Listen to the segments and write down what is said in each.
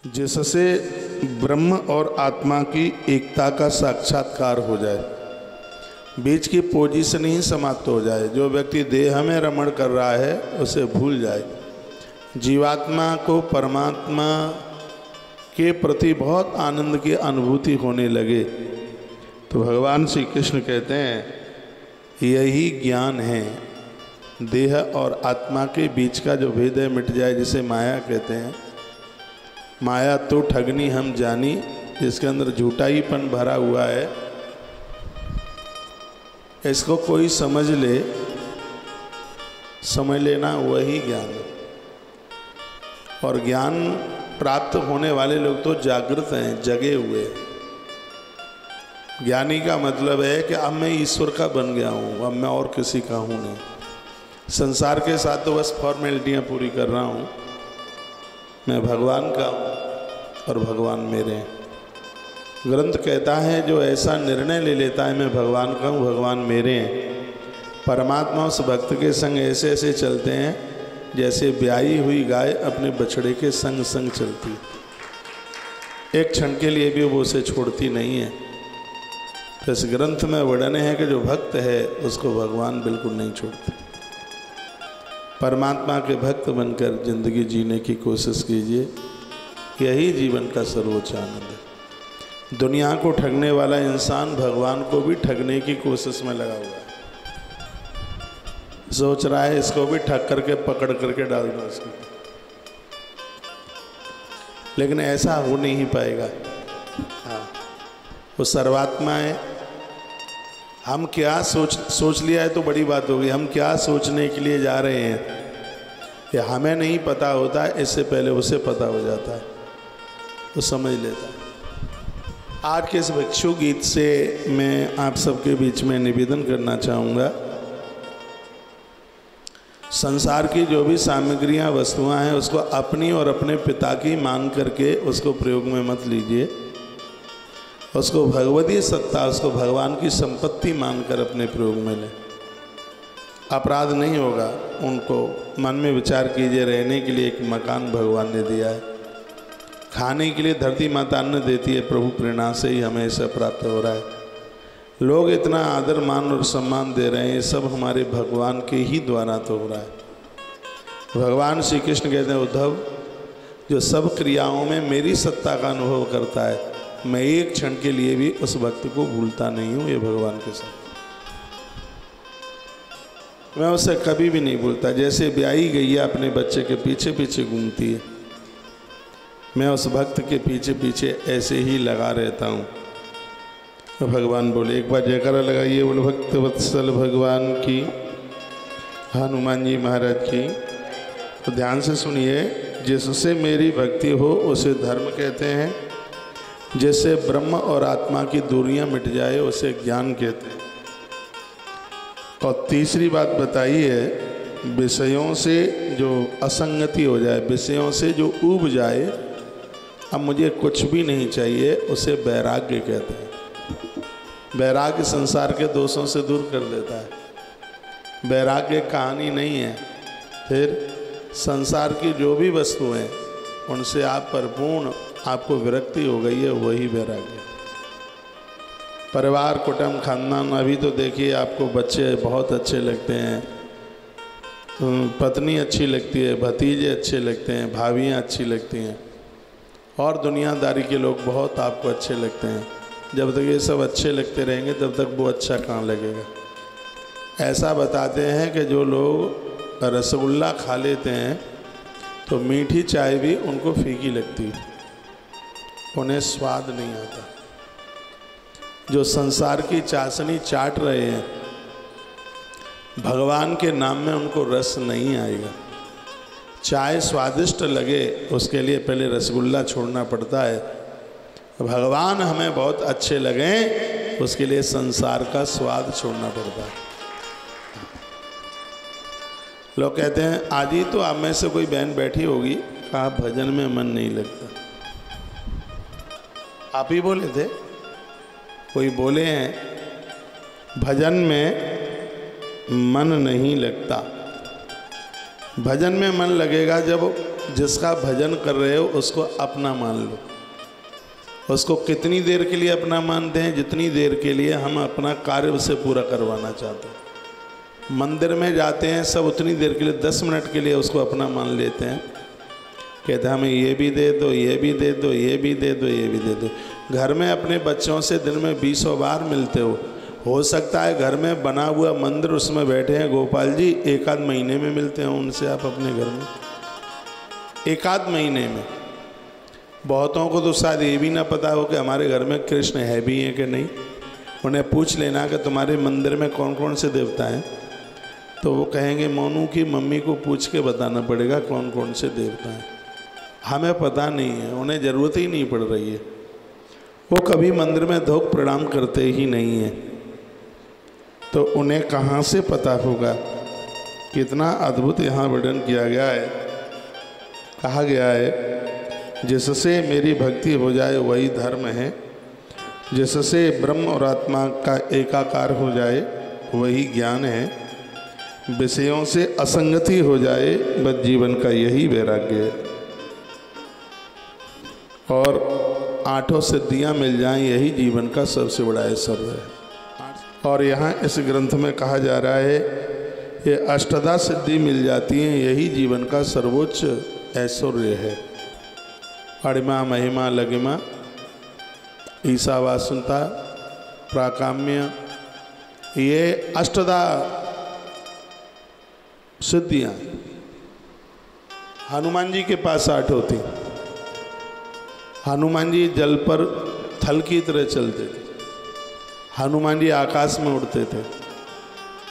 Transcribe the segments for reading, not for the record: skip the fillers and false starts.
जिससे ब्रह्म और आत्मा की एकता का साक्षात्कार हो जाए, बीच की पोजीशन ही समाप्त हो जाए। जो व्यक्ति देह में रमण कर रहा है उसे भूल जाए, जीवात्मा को परमात्मा के प्रति बहुत आनंद की अनुभूति होने लगे। तो भगवान श्री कृष्ण कहते हैं यही ज्ञान है, देह और आत्मा के बीच का जो भेद है मिट जाए, जिसे माया कहते हैं। माया तो ठगनी हम जानी, जिसके अंदर झूठाईपन भरा हुआ है, इसको कोई समझ ले, समझ लेना वही ज्ञान है। और ज्ञान प्राप्त होने वाले लोग तो जागृत हैं, जगे हुए। ज्ञानी का मतलब है कि अब मैं ईश्वर का बन गया हूँ, अब मैं और किसी का हूँ नहीं। संसार के साथ तो बस फॉर्मेलिटियाँ पूरी कर रहा हूँ, मैं भगवान का हूँ और भगवान मेरे हैं। ग्रंथ कहता है जो ऐसा निर्णय ले लेता है मैं भगवान का हूँ, भगवान मेरे हैं, परमात्मा उस भक्त के संग ऐसे ऐसे चलते हैं जैसे ब्याई हुई गाय अपने बछड़े के संग संग चलती है। एक क्षण के लिए भी वो उसे छोड़ती नहीं है। तो इस ग्रंथ में वर्णन है कि जो भक्त है उसको भगवान बिल्कुल नहीं छोड़ते। परमात्मा के भक्त बनकर जिंदगी जीने की कोशिश कीजिए, यही जीवन का सर्वोच्च आनंद है। दुनिया को ठगने वाला इंसान भगवान को भी ठगने की कोशिश में लगा हुआ है, सोच रहा है इसको भी ठग करके पकड़ करके डाल दूं इसको, लेकिन ऐसा हो नहीं पाएगा। हाँ, वो सर्वात्मा है। हम क्या सोच लिया है तो बड़ी बात होगी। हम क्या सोचने के लिए जा रहे हैं ये हमें नहीं पता होता है, इससे पहले उसे पता हो जाता है, वो समझ लेता है। आज के इस भिक्षु गीत से मैं आप सबके बीच में निवेदन करना चाहूँगा, संसार की जो भी सामग्रियाँ वस्तुएं हैं उसको अपनी और अपने पिता की मान करके उसको प्रयोग में मत लीजिए। उसको भगवती सत्ता, उसको भगवान की संपत्ति मानकर अपने प्रयोग में लें, अपराध नहीं होगा। उनको मन में विचार कीजिए, रहने के लिए एक मकान भगवान ने दिया है, खाने के लिए धरती माता अन्न देती है, प्रभु प्रेरणा से ही हमें इसे प्राप्त हो रहा है। लोग इतना आदर मान और सम्मान दे रहे हैं, ये सब हमारे भगवान के ही द्वारा तो हो रहा है। भगवान श्री कृष्ण कहते हैं उद्धव, जो सब क्रियाओं में मेरी सत्ता का अनुभव करता है, मैं एक क्षण के लिए भी उस भक्त को भूलता नहीं हूँ। ये भगवान के साथ मैं उसे कभी भी नहीं भूलता। जैसे ब्याई गैया अपने बच्चे के पीछे पीछे घूमती है, मैं उस भक्त के पीछे पीछे ऐसे ही लगा रहता हूँ। तो भगवान बोले, एक बार जयकारा लगाइए, बोले भक्त वत्सल भगवान की, हनुमान जी महाराज की। तो ध्यान से सुनिए, जिससे मेरी भक्ति हो उसे धर्म कहते हैं, जिससे ब्रह्म और आत्मा की दूरियां मिट जाए उसे ज्ञान कहते हैं। और तीसरी बात बताई है, विषयों से जो असंगति हो जाए, विषयों से जो ऊब जाए, अब मुझे कुछ भी नहीं चाहिए, उसे वैराग्य कहते हैं। वैराग्य संसार के दोषों से दूर कर देता है। वैराग्य कहानी नहीं है। फिर संसार की जो भी वस्तुएं हैं उनसे आप परिपूर्ण, आपको विरक्ति हो गई है, वही वैराग्य। परिवार, कुटुंब, खानदान, अभी तो देखिए आपको बच्चे बहुत अच्छे लगते हैं, पत्नी अच्छी लगती है, भतीजे अच्छे लगते हैं, भाभियाँ अच्छी लगती हैं, और दुनियादारी के लोग बहुत आपको अच्छे लगते हैं। जब तक ये सब अच्छे लगते रहेंगे तब तक वो अच्छा कहाँ लगेगा। ऐसा बताते हैं कि जो लोग रसगुल्ला खा लेते हैं तो मीठी चाय भी उनको फीकी लगती है, उन्हें स्वाद नहीं आता। जो संसार की चाशनी चाट रहे हैं, भगवान के नाम में उनको रस नहीं आएगा। चाय स्वादिष्ट लगे उसके लिए पहले रसगुल्ला छोड़ना पड़ता है। भगवान हमें बहुत अच्छे लगें उसके लिए संसार का स्वाद छोड़ना पड़ता है। लोग कहते हैं आज ही तो आप में से कोई बहन बैठी होगी, कहा भजन में मन नहीं लगता। आप ही बोले थे, कोई बोले हैं भजन में मन नहीं लगता। भजन में मन लगेगा जब जिसका भजन कर रहे हो उसको अपना मान लो। उसको कितनी देर के लिए अपना मानते हैं? जितनी देर के लिए हम अपना कार्य उसे पूरा करवाना चाहते हैं। मंदिर में जाते हैं सब, उतनी देर के लिए 10 मिनट के लिए उसको अपना मान लेते हैं। कहते हैं हमें ये भी दे दो, ये भी दे दो, ये भी दे दो, ये भी दे दो। घर में अपने बच्चों से दिन में 20 बार मिलते हो सकता है घर में बना हुआ मंदिर, उसमें बैठे हैं गोपाल जी, 1 आध महीने में मिलते हैं उनसे आप अपने घर में, 1 आध महीने में। बहुतों को तो शायद ये भी ना पता हो कि हमारे घर में कृष्ण है भी हैं कि नहीं। उन्हें पूछ लेना कि तुम्हारे मंदिर में कौन कौन से देवता हैं, तो वो कहेंगे मोनू की मम्मी को पूछ के बताना पड़ेगा कौन कौन से देवता हैं। हमें पता नहीं है, उन्हें ज़रूरत ही नहीं पड़ रही है। वो कभी मंदिर में धोख प्रणाम करते ही नहीं हैं, तो उन्हें कहाँ से पता होगा। कितना अद्भुत यहाँ वर्णन किया गया है। कहा गया है जिससे मेरी भक्ति हो जाए वही धर्म है, जिससे ब्रह्म और आत्मा का एकाकार हो जाए वही ज्ञान है, विषयों से असंगति हो जाए बस जीवन का यही वैराग्य है, और 8 सिद्धियां मिल जाएं यही जीवन का सबसे बड़ा ऐश्वर्य है। और यहाँ इस ग्रंथ में कहा जा रहा है ये अष्टदा सिद्धि मिल जाती हैं यही जीवन का सर्वोच्च ऐश्वर्य है। अणिमा महिमा लगिमा ईशावासुनता प्राकाम्य, ये अष्टदा सिद्धियाँ हनुमान जी के पास 8 होती। हनुमान जी जल पर थल की तरह चलते थे, हनुमान जी आकाश में उड़ते थे।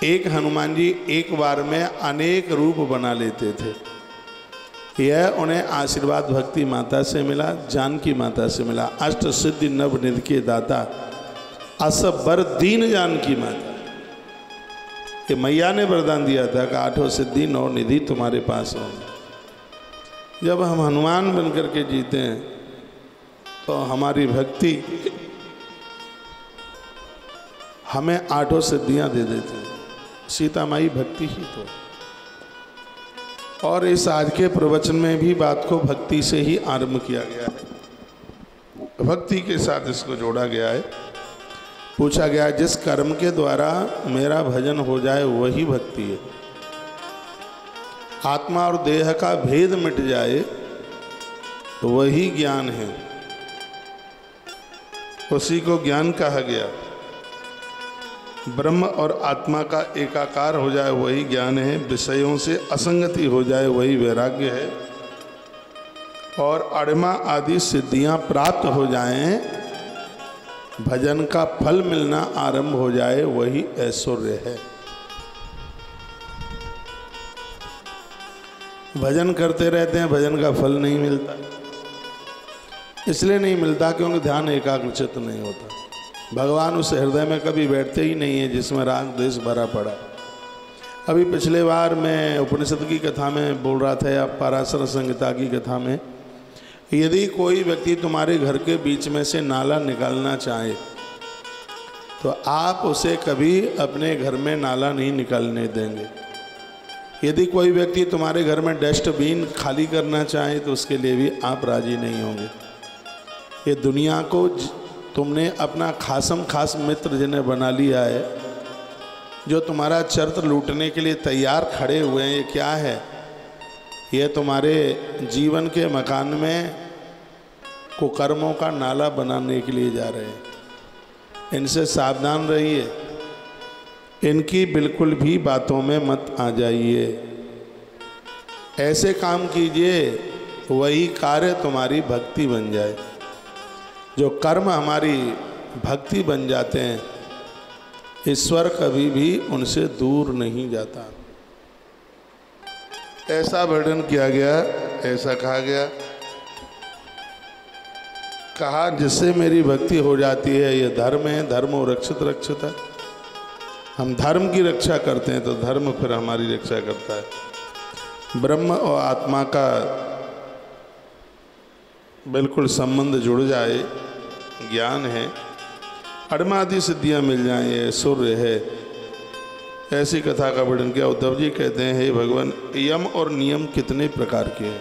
एक हनुमान जी एक बार में अनेक रूप बना लेते थे। यह उन्हें आशीर्वाद भक्ति माता से मिला, जानकी माता से मिला। अष्ट सिद्धि नव निधि के दाता असबर दीन जानकी माता, ये मैया ने वरदान दिया था कि 8 सिद्धि 9 निधि तुम्हारे पास हो। जब हम हनुमान बन करके जीते हैं तो हमारी भक्ति हमें 8 सिद्धियां दे देती है। सीता माई भक्ति ही तो। और इस आज के प्रवचन में भी बात को भक्ति से ही आरंभ किया गया है, भक्ति के साथ इसको जोड़ा गया है। पूछा गया जिस कर्म के द्वारा मेरा भजन हो जाए वही भक्ति है, आत्मा और देह का भेद मिट जाए तो वही ज्ञान है, उसी को ज्ञान कहा गया। ब्रह्म और आत्मा का एकाकार हो जाए वही ज्ञान है, विषयों से असंगति हो जाए वही वैराग्य है, और अणिमा आदि सिद्धियां प्राप्त हो जाएं, भजन का फल मिलना आरंभ हो जाए वही ऐश्वर्य है। भजन करते रहते हैं, भजन का फल नहीं मिलता। इसलिए नहीं मिलता क्योंकि ध्यान एकाग्रचित नहीं होता। भगवान उस हृदय में कभी बैठते ही नहीं है जिसमें राग द्वेष भरा पड़ा। अभी पिछले बार मैं उपनिषद की कथा में बोल रहा था, या पराशर संहिता की कथा में, यदि कोई व्यक्ति तुम्हारे घर के बीच में से नाला निकालना चाहे तो आप उसे कभी अपने घर में नाला नहीं निकालने देंगे। यदि कोई व्यक्ति तुम्हारे घर में डस्टबिन खाली करना चाहे तो उसके लिए भी आप राजी नहीं होंगे। ये दुनिया को तुमने अपना खासम खास मित्र जिन्हें बना लिया है, जो तुम्हारा चरित्र लूटने के लिए तैयार खड़े हुए हैं, ये क्या है? ये तुम्हारे जीवन के मकान में कुकर्मों का नाला बनाने के लिए जा रहे हैं। इनसे सावधान रहिए, इनकी बिल्कुल भी बातों में मत आ जाइए। ऐसे काम कीजिए वही कार्य तुम्हारी भक्ति बन जाए। जो कर्म हमारी भक्ति बन जाते हैं, ईश्वर कभी भी उनसे दूर नहीं जाता। ऐसा वर्णन किया गया, ऐसा कहा गया, कहा जिससे मेरी भक्ति हो जाती है ये धर्म है, धर्मो रक्षित रक्षित है। हम धर्म की रक्षा करते हैं तो धर्म फिर हमारी रक्षा करता है। ब्रह्म और आत्मा का बिल्कुल संबंध जुड़ जाए, ज्ञान है, अणिमादि सिद्धियां मिल जाएं, ये ऐश्वर्य है। ऐसी कथा का वर्णन किया। उद्धव जी कहते हैं हे भगवान, यम और नियम कितने प्रकार के हैं?